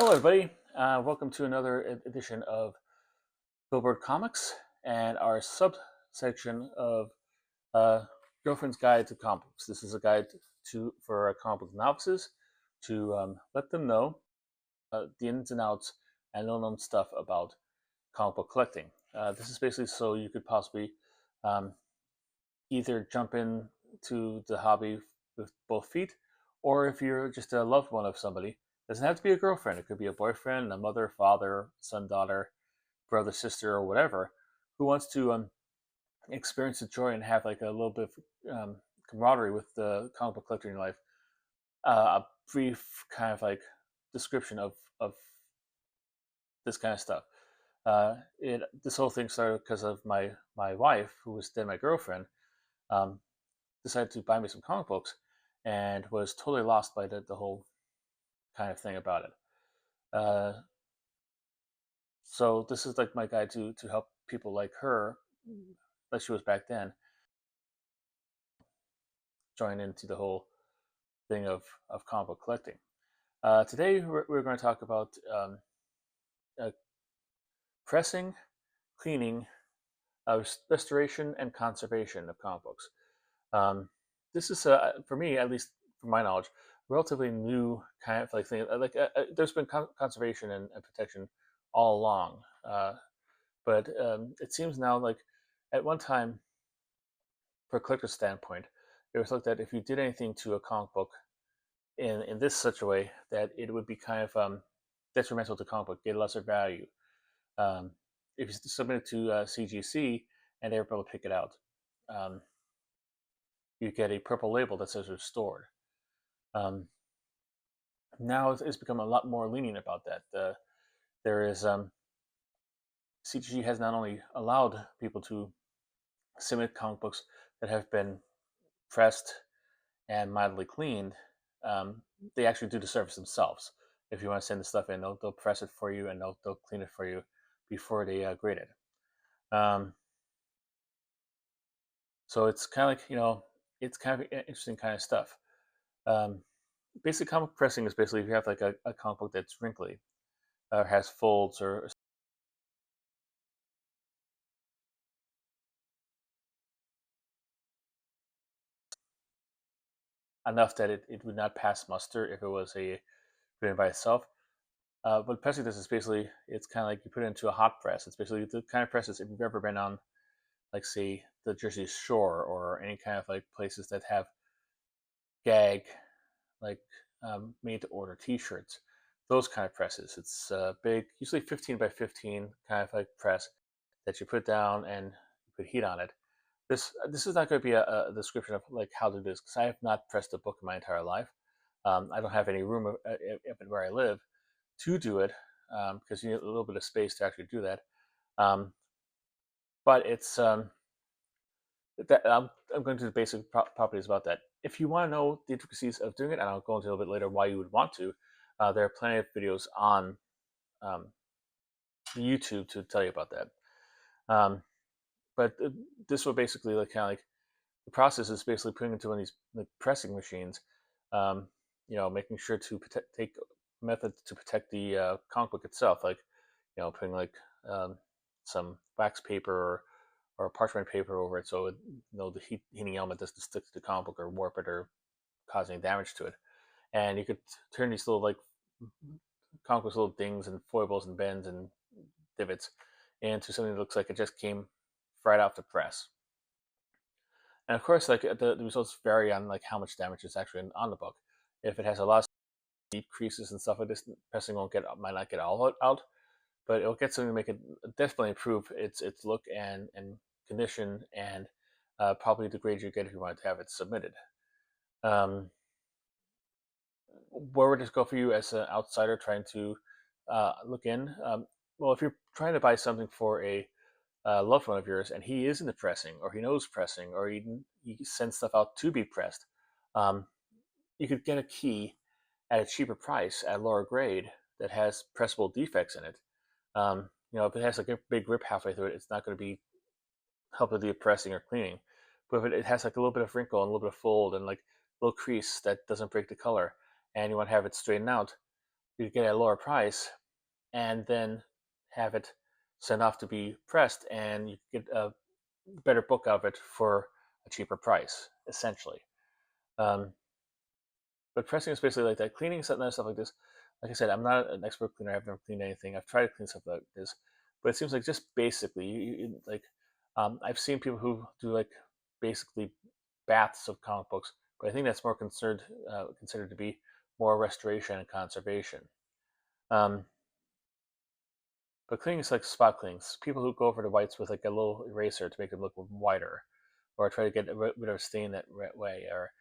Hello, everybody. Welcome to another edition of Billboard Comics and our subsection of uh, Girlfriend's Guide to Comic Books. This is a guide for comic book novices to let them know the ins and outs and unknown stuff about comic book collecting. This is basically so you could possibly um, either jump in to the hobby with both feet, or if you're just a loved one of somebody, it doesn't have to be a girlfriend. It could be a boyfriend, a mother, father, son, daughter, brother, sister, or whatever, who wants to experience the joy and have like a little bit of camaraderie with the comic book collector in your life. A brief kind of like description of this kind of stuff. This whole thing started because of my wife, who was then my girlfriend. Um, Decided to buy me some comic books and was totally lost by the whole kind of thing about it. Uh, so this is like my guide to help people like her, like she was back then, join into the whole thing of comic book collecting. Today we're going to talk about uh, pressing, cleaning, restoration, and conservation of comic books. This is, for me, at least from my knowledge, relatively new kind of like thing. There's been conservation and protection all along, but it seems now like at one time, for a collector's standpoint, it was looked at if you did anything to a comic book in this such a way that it would be kind of detrimental to comic book, get lesser value. Um, if you submit it to CGC and they're able to pick it out, um, you get a purple label that says restored. Um, Now it's become a lot more lenient about that. There is CGG has not only allowed people to submit comic books that have been pressed and mildly cleaned, um, they actually do the service themselves. If you want to send the stuff in, they'll press it for you and they'll clean it for you before they grade it. Um, so it's kind of like, it's kind of interesting kind of stuff. Um, Basic comic pressing is basically if you have like a comic book that's wrinkly or has folds or enough that it would not pass muster if it was a written by itself. But pressing this is basically, it's kind of like you put it into a hot press. It's basically the kind of presses, if you've ever been on, like, say, the Jersey Shore or any kind of like places that have gag, like made to order T-shirts, those kind of presses. It's big, usually 15 by 15 kind of like press that you put down and you put heat on it. This is not going to be a description of like how to do this because I have not pressed a book in my entire life. I don't have any room where I live to do it because you need a little bit of space to actually do that. Um, but it's that I'm going to the basic properties about that. If you want to know the intricacies of doing it, and I'll go into a little bit later why you would want to, there are plenty of videos on um, YouTube to tell you about that. Um, but this will basically like kind of like the process is basically putting into one of these like pressing machines. Um, making sure to take methods to protect the comic book itself, like putting like um, some wax paper or parchment paper over it, so the heating element doesn't stick to the comic book or warp it or cause any damage to it. And you could turn these little like comic books, little dings and foibles and bends and divots into something that looks like it just came right off the press. And of course, like the results vary on like how much damage is actually on the book. If it has a lot of deep creases and stuff like this, pressing might not get all out, but it'll get something to make it definitely improve its look and condition and probably the grade you get if you want to have it submitted. Um, where would this go for you as an outsider trying to look in? Well, if you're trying to buy something for a loved one of yours and he is into pressing or he knows pressing or he sends stuff out to be pressed, um, you could get a key at a cheaper price at a lower grade that has pressable defects in it. If it has like a big rip halfway through it, it's not going to be helping the pressing or cleaning. But if it has like a little bit of wrinkle and a little bit of fold and like a little crease that doesn't break the color, and you want to have it straightened out, you get it at a lower price, and then have it sent off to be pressed, and you get a better book of it for a cheaper price, essentially. Um, but pressing is basically like that. Cleaning stuff like this. Like I said, I'm not an expert cleaner. I've never cleaned anything. I've tried to clean stuff like this, but it seems like just basically, like I've seen people who do like basically baths of comic books, but I think that's more considered to be more restoration and conservation. Um, but cleaning is like spot cleans. People who go over the whites with like a little eraser to make them look whiter, or try to get rid of a stain that way, or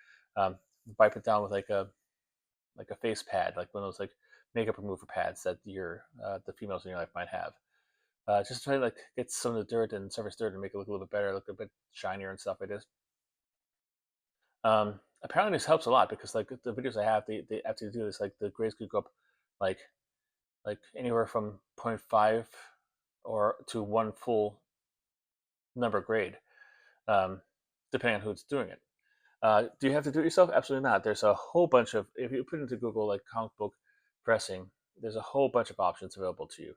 wipe it down with like a face pad, like one of those like makeup remover pads that the females in your life might have. Just try to like get some of the dirt and surface dirt and make it look a little bit better, look a bit shinier and stuff like this. Apparently this helps a lot because like the videos I have, they actually do this. Like the grades could go up like anywhere from zero point 0.5 or to one full number grade, um, depending on who's doing it. Do you have to do it yourself? Absolutely not. There's a whole bunch of, if you put into Google like comic book pressing, there's a whole bunch of options available to you.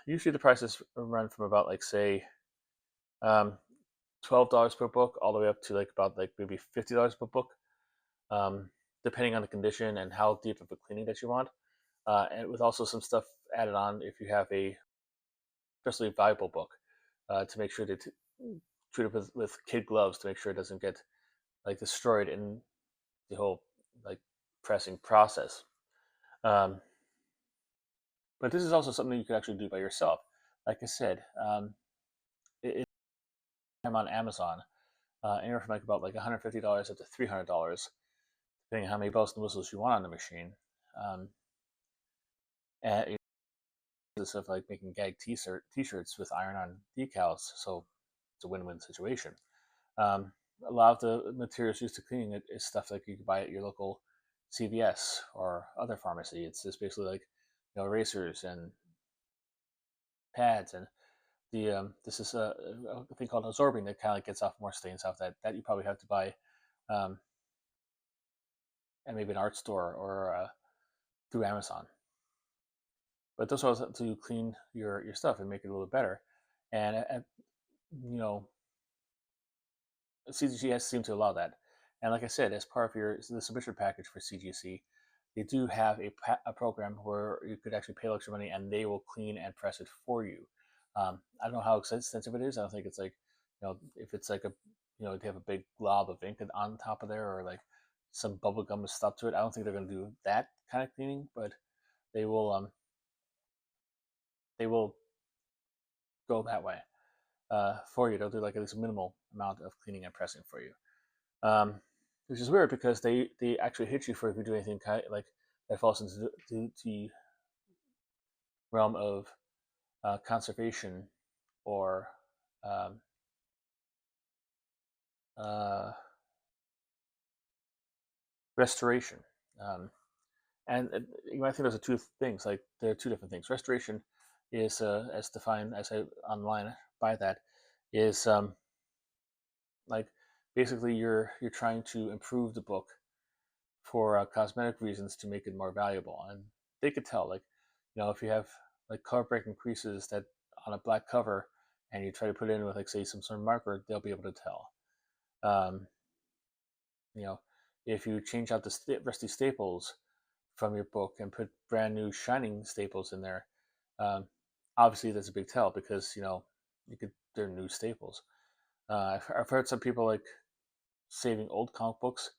Usually the prices run from about like say um, $12 per book all the way up to like about like maybe $50 per book, um, depending on the condition and how deep of a cleaning that you want. And with also some stuff added on if you have a especially valuable book, to make sure to treat it with kid gloves to make sure it doesn't get like destroyed in the whole like pressing process. Um, but this is also something you could actually do by yourself. Like I said, I'm on Amazon, anywhere from like about like $150 up to $300, depending on how many bells and whistles you want on the machine. Um, and it's of like making gag t-shirts with iron-on decals, so it's a win-win situation. Um, a lot of the materials used to cleaning it is stuff like you can buy at your local CVS or other pharmacy. It's just basically like erasers and pads, and this is a thing called absorbing that kind of gets off more stains off that you probably have to buy um, at maybe an art store or through Amazon. But those are to clean your stuff and make it a little better. And you know, CGC has seemed to allow that. And like I said, as part of the submission package for CGC, they do have a program where you could actually pay extra money and they will clean and press it for you. I don't know how extensive it is. I don't think it's like, if it's like they have a big glob of ink on top of there or like some bubble gum is stuck to it. I don't think they're going to do that kind of cleaning, but they will they will go that way for you. They'll do like at least a minimal amount of cleaning and pressing for you. Um, which is weird because they actually hit you for if you do anything like that falls into the realm of conservation or um, uh, restoration. Um, and you might think those are two things. Like there are two different things. Restoration is as defined as I online by that is like basically you're trying to improve the book for cosmetic reasons to make it more valuable. And they could tell, like, if you have like cover breaking creases that on a black cover, and you try to put it in with like say some sort of marker, they'll be able to tell. Um, you know, if you change out the rusty staples from your book and put brand new shining staples in there, um, obviously that's a big tell because they're new staples. I've heard some people like saving old comic books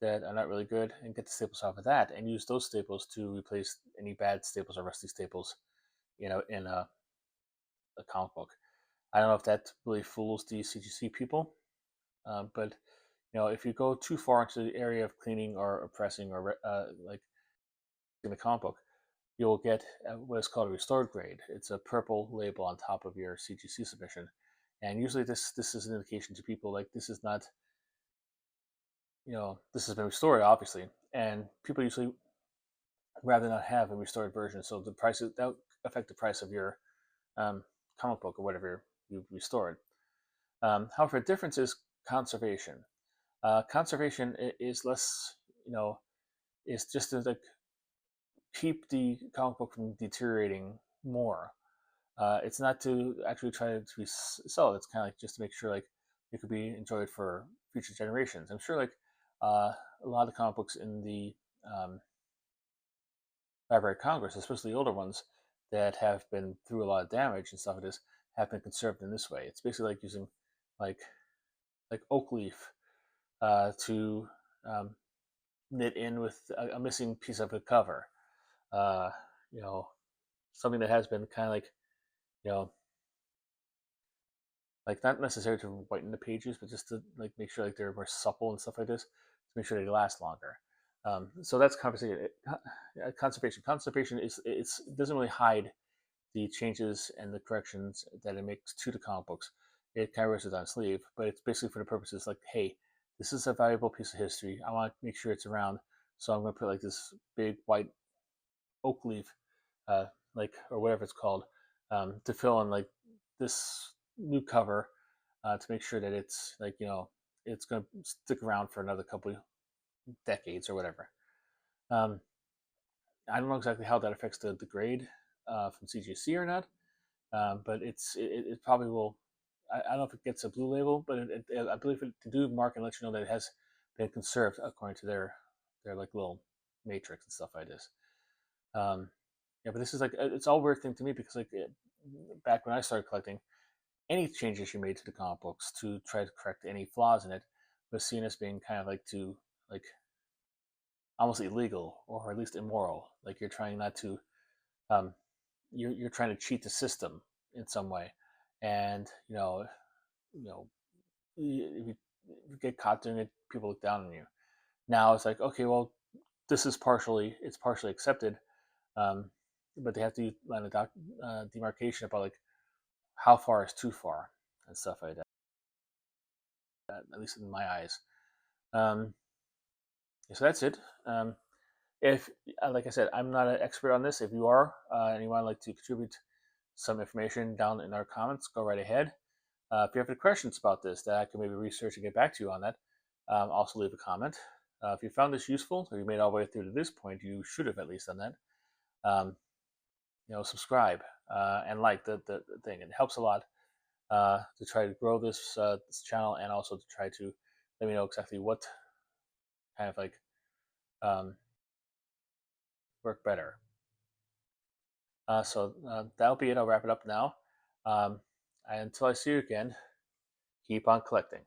that are not really good and get the staples off of that and use those staples to replace any bad staples or rusty staples, in a comic book. I don't know if that really fools the CGC people, but if you go too far into the area of cleaning or pressing or like in the comic book, you'll get what is called a restored grade. It's a purple label on top of your CGC submission, and usually this is an indication to people like this is not, this has been restored obviously, and people usually rather not have a restored version. So the prices that affect the price of your comic book or whatever you restored. However, the difference is conservation. Conservation is less, is just like keep the comic book from deteriorating more. It's not to actually try to be sell. It's kind of like just to make sure like it could be enjoyed for future generations. I'm sure like a lot of the comic books in the Library of Congress, especially the older ones that have been through a lot of damage and stuff like this, have been conserved in this way. It's basically like using like oak leaf to knit in with a missing piece of the cover. Uh, you know, something that has been kind of like, you know, like not necessarily to whiten the pages, but just to like make sure like they're more supple and stuff like this to make sure they last longer. So that's conversation. Conservation. Conservation it doesn't really hide the changes and the corrections that it makes to the comic books. It kind of wears it on sleeve, but it's basically for the purposes like, hey, this is a valuable piece of history. I want to make sure it's around, so I'm going to put like this big white oak leaf, like or whatever it's called, to fill in like this new cover to make sure that it's like it's going to stick around for another couple decades or whatever. Um, I don't know exactly how that affects the grade from CGC or not, but it probably will. I don't know if it gets a blue label, but I believe it to do mark and let you know that it has been conserved according to their like little matrix and stuff like this. Yeah, but this is like it's all weird thing to me because back when I started collecting, any changes you made to the comic books to try to correct any flaws in it was seen as being kind of like to like almost illegal or at least immoral. Like you're trying not to um, you're trying to cheat the system in some way, and you know if you get caught doing it, people look down on you. Now it's like okay, well, it's partially accepted, um, but they have to line a demarcation about like how far is too far and stuff like that. At least in my eyes. Um, so that's it. If like I said, I'm not an expert on this. If you are and you want to like to contribute some information down in our comments, go right ahead. If you have any questions about this that I can maybe research and get back to you on that, also leave a comment. If you found this useful, or you made all the way through to this point, you should have at least done that. Um, subscribe and like the thing. It helps a lot to try to grow this channel and also to try to let me know exactly what kind of like um, work better. So that'll be it. I'll wrap it up now. Until I see you again, keep on collecting.